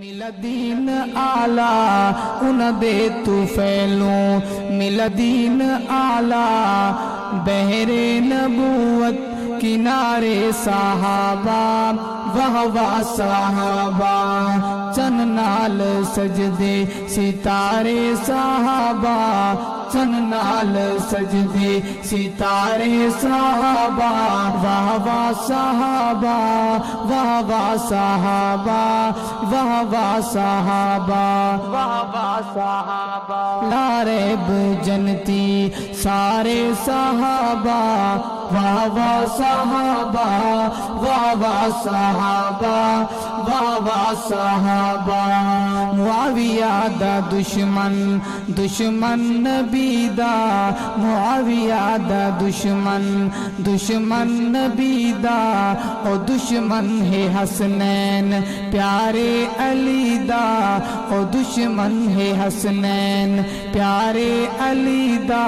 ملا دین اعلیٰ ان دے تو فیلوں، ملا دین اعلیٰ بحر نبوت کنارے صحابہ واہ واہ صحابہ، چن نال سجدے ستارے صحابہ، چن نال سجدے ستارے صحابہ، واہ واہ صحابہ واہ واہ صحابہ، واہ واہ صحابہ واہ واہ صحابہ، لا ریب جنتی سارے صحابہ، واہ واہ صحابہ واہ واہ صحابہ، واہ واہ صحابہ، معاویہ دا دشمن دشمن نبی دا، معاویہ دا دشمن دشمن نبی دا، او دشمن ہے حسنین پیارے علی دا، او دشمن ہے حسنین پیارے علی دا،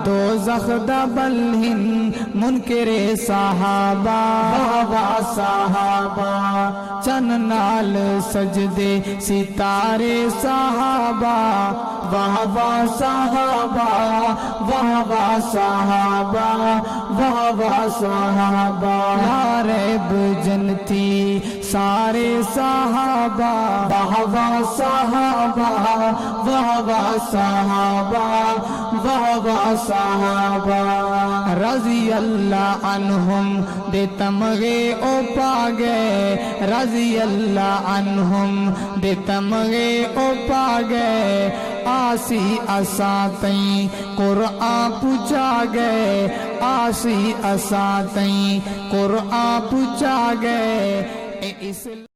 دوزخ دا بلہن منکر صحابہ، واہ واہ صحابہ، چن نال سجدے ستارے صحابہ، واہ واہ صحابہ واہ واہ صحابہ، واہ واہ صحابہ، لا ریب جنتی سارے صحابہ، واہ واہ صحابہ واہ واہ صحابہ، واہ واہ صحابہ، رضی اللہ عنہم دے تمغے او پا گئے، رضی اللہ عنہم دے تمغے او پا گئے، آسی اساتیں قرآن پوچھا گئے، آسی اساتیں قرآن پوچھا گئے،